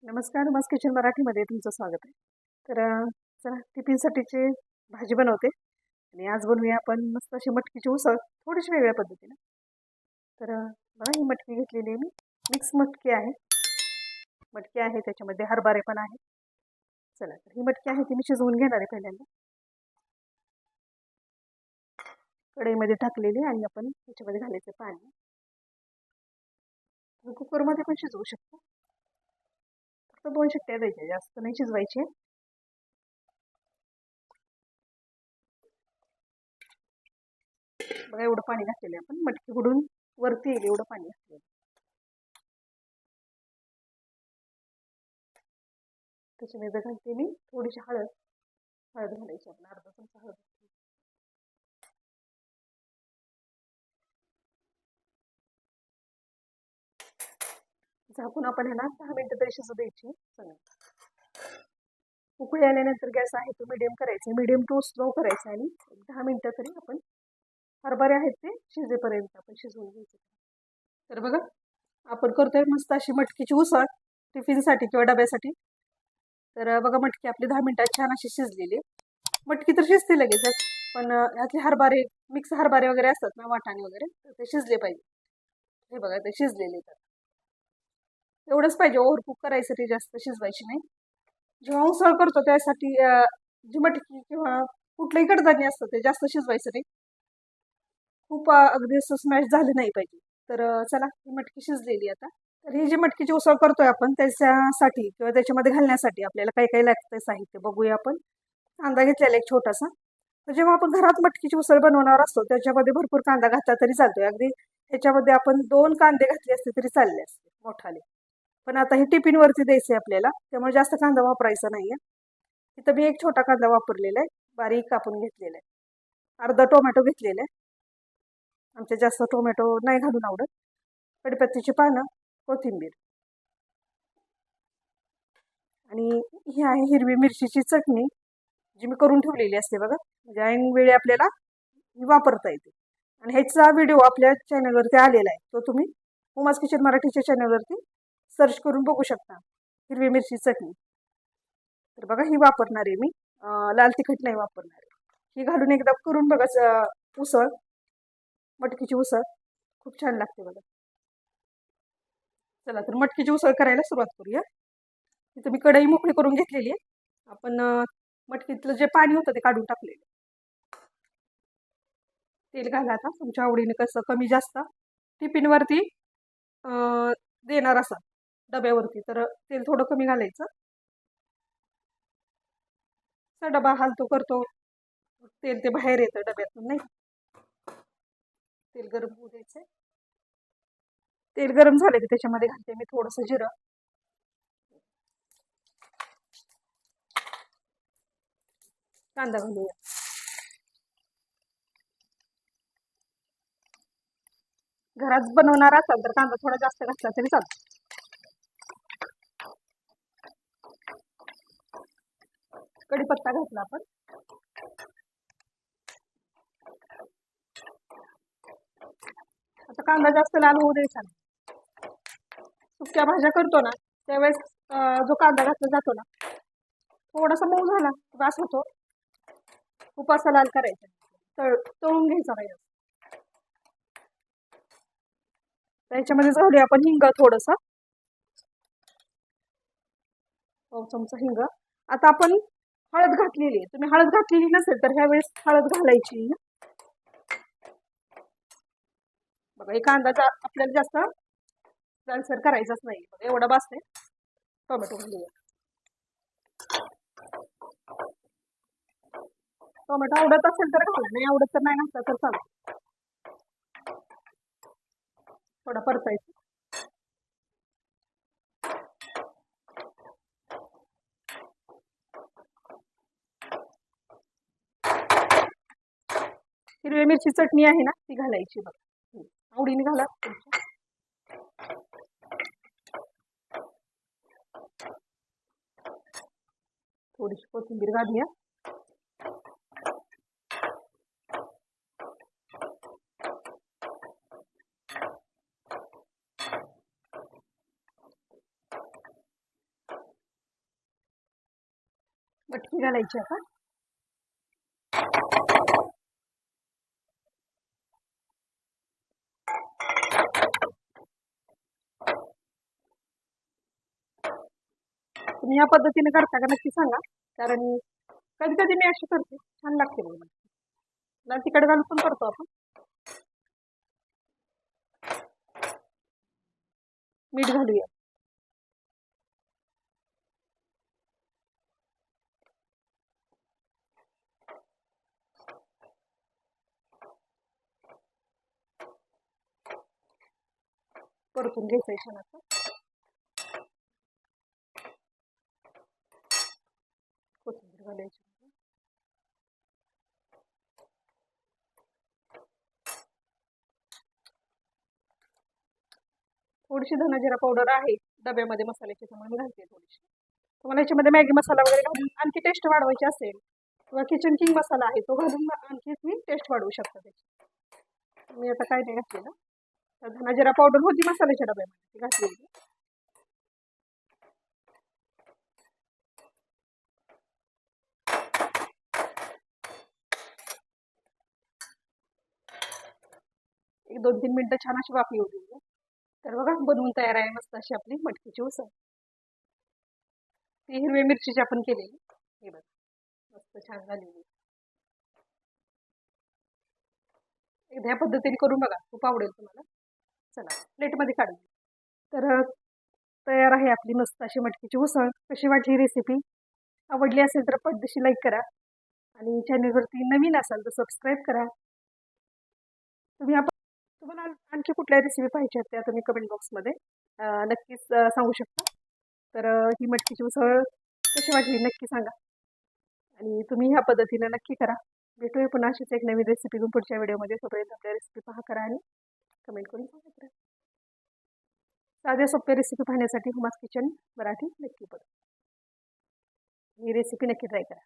नमस्कार, नमस्कार किचन मराठीमध्ये तुमचं स्वागत आहे. तर चला टिफिनसाठीची भाजी बनवते आणि आज बनवूया आपण मस्त अशी मटकीची उसळ थोडीशी वेगळ्या पद्धतीने. तर बघा ही मटकी घेतलेली आहे मी. मिक्स मटकी आहे. मटकी आहे त्याच्यामध्ये हरभरे पण आहे. चला तर ही मटकी आहे ती मी शिजवून घेणार आहे पहिल्यांदा. कढईमध्ये टाकलेली आणि आपण त्याच्यामध्ये घालायचं पाणी. कुकरमध्ये पण शिजवू शकतो. फक्त 2 शिट्ट्या द्यायच्या, जास्त नाही शिजवायचे. बघा एवढं पाणी घातलेलं आहे आपण. मटकी बुडून वरती येईल एवढं पाणी घातलेलं. त्याच्यामध्ये घालते मी थोडीशी हळद. हळद घालायची आपण अर्धा चमचा हळद. झाकून आपण ह्याला 10 मिनिटं तरी शिजू द्यायची. चला उकळी आल्यानंतर गॅस आहे तो मिडियम करायचा, मिडियम टू स्लो करायचा आणि 10 मिनिटं तरी आपण हरभरे आहेत ते शिजेपर्यंत आपण शिजवून घ्यायचे. तर बघा आपण करतोय मस्त अशी मटकीची उसळ टिफिनसाठी किंवा डब्यासाठी. तर बघा मटकी आपली 10 मिनिटात छान अशी शिजलेली. मटकी तर शिजते लगेच, पण यातले हरभरे मिक्स हरभरे वगैरे असतात ना, वाटाणे वगैरे, तर ते शिजले पाहिजे. हे बघा ते शिजलेले. तर एवढंच पाहिजे, ओव्हरकुक करायसाठी जास्त शिजवायची नाही. जेव्हा उसळ करतो त्यासाठी जी मटकी किंवा कुठलंही कडधान्य असतं ते जास्त शिजवायचं नाही. खूप अगदी असं स्मॅश झालं नाही पाहिजे. तर चला ही मटकी शिजलेली आता. तर ही जी मटकीची उसळ करतोय आपण त्याच्यासाठी किंवा त्याच्यामध्ये घालण्यासाठी आपल्याला काही काही लागतं साहित्य बघूया आपण. कांदा घेतलेला एक छोटासा. तर जेव्हा आपण घरात मटकीची उसळ बनवणार असतो त्याच्यामध्ये भरपूर कांदा घातला तरी चालतोय. अगदी ह्याच्यामध्ये आपण 2 कांदे घातले असते तरी चालले असते मोठाले. पण आता हे टिफिनवरती द्यायचे आपल्याला, त्यामुळे जास्त कांदा वापरायचा नाहीये. इथं मी एक छोटा कांदा वापरलेला आहे, बारीक कापून घेतलेला आहे. अर्धा टोमॅटो घेतलेला आहे. आमच्या जास्त टोमॅटो नाही घालून आवडत. कढीपत्त्याची पानं, कोथिंबीर आणि ही आहे हिरवी मिरचीची चटणी जी मी करून ठेवलेली असते बघा, म्हणजे ऐन वेळी आपल्याला वापरता येते. आणि ह्याचा व्हिडिओ आपल्या चॅनलवरती आलेला आहे, तो तुम्ही उमाज किचन मराठीच्या चॅनलवरती सर्च करून बघू शकता. हिरवी मिरची चटणी. तर बघा ही वापरणार आहे मी, लाल तिखट नाही वापरणार आहे. ही घालून एकदा करून बघा उसळ, मटकीची उसळ खूप छान लागते बघा. चला तर मटकीची उसळ करायला सुरुवात करूया. इथं मी कढई मोकळी करून घेतलेली आहे. आपण मटकीतलं जे पाणी होतं ते काढून टाकलेलं. तेल घाला आता तुमच्या आवडीने, कसं कमी जास्त. टिफिनवरती देणार असाल डब्यावरती तर तेल थोडं कमी घालायचं. डबा हालतो करतो तेल ते बाहेर येतं डब्यातून, नाही. तेल गरम होऊ द्यायचं. तेल गरम झालं की त्याच्यामध्ये घालते मी थोडंसं जिरं, कांदा घालूया. घरात बनवणार असाल तर कांदा थोडा जास्त घातला तरी चालतो. कढीपत्ता घातला आपण. आता कांदा जास्त लाल होऊ द्यायचा नाही. सुक्या भाज्या करतो ना त्यावेळेस जो कांदा घातला जातो ना थोडासा मऊ झाला वास होतो. खूप असा लाल करायचा, तळून घ्यायचा पाहिजे. त्याच्यामध्ये घालूया आपण हिंग थोडंसं, पाव चमचा हिंग. आता आपण हळद घातलेली आहे, तुम्ही हळद घातलेली नसेल तर ह्यावेळेस हळद घालायची. बघा हे कांदा आपल्याला जास्त लालसर करायचाच नाही, एवढा बास नाही. टोमॅटो घालूया. टोमॅटो आवडत असेल तर घाला, नाही आवडत तर नाही घातला तर चालतं. थोडा परतायचं. हिरवी मिरची चटणी आहे ना ती घालायची बघा, आवडीने घाला. थोडीशी कोथिंबीर घालूया. मटकी घालायची आता. तुम्ही या पद्धतीने करता का नक्की सांगा, कारण कधी कधी मी अशी करते, छान लागते बघ. लाल तिखट घालून पण करतो आपण. मीठ घालूया. परतून घ्यायचं छान आता. कोथिंबीर घालायची. थोडीशी धना जिरा पावडर आहे डब्यामध्ये मसाल्याची, त्यामुळे मी घालते थोडीशी. तुम्हाला याच्यामध्ये मॅगी मसाला वगैरे घालून आणखी टेस्ट वाढवायची असेल किंवा किचन किंग मसाला आहे तो घालून आणखी तुम्ही टेस्ट वाढवू शकता त्याची. मी आता काय नाही घातलेलं. तर धना जिरा पावडर होती मसाल्याच्या डब्यामध्ये, ती घातलेली. एक 2-3 मिनिटं छान अशी वाफ येऊ देऊ. तर बघा बनवून तयार आहे मस्त अशी आपली मटकीची उसळ. ती हिरव्या मिरचीची आपण केलेली. हे बघा मस्त छान झालेली. एकदा ह्या पद्धतीने करून बघा, खूप आवडेल तुम्हाला. चला प्लेटमध्ये काढू. तर तयार आहे आपली मस्त अशी मटकीची उसळ. कशी वाटली रेसिपी? आवडली असेल तर पद्धतशी लाईक करा आणि चॅनलवरती नवीन असाल तर सबस्क्राईब करा. तुम्हाला आणखी कुठल्या रेसिपी पाहिजे त्या तुम्ही कमेंट बॉक्समध्ये नक्कीच सांगू शकता. तर ही मटकीची उसळ कशी वाटली नक्की सांगा आणि तुम्ही ह्या पद्धतीने नक्की करा. भेटूया पुन्हा अशीच एक नवीन रेसिपी घेऊन पुढच्या व्हिडिओमध्ये. तोपर्यंत आपल्या रेसिपी पहा, करा आणि कमेंट करून सांगा करा. साध्या सोप्या रेसिपी पाहण्यासाठी हुमास किचन मराठी नक्की पडा. ही रेसिपी नक्की ट्राय करा.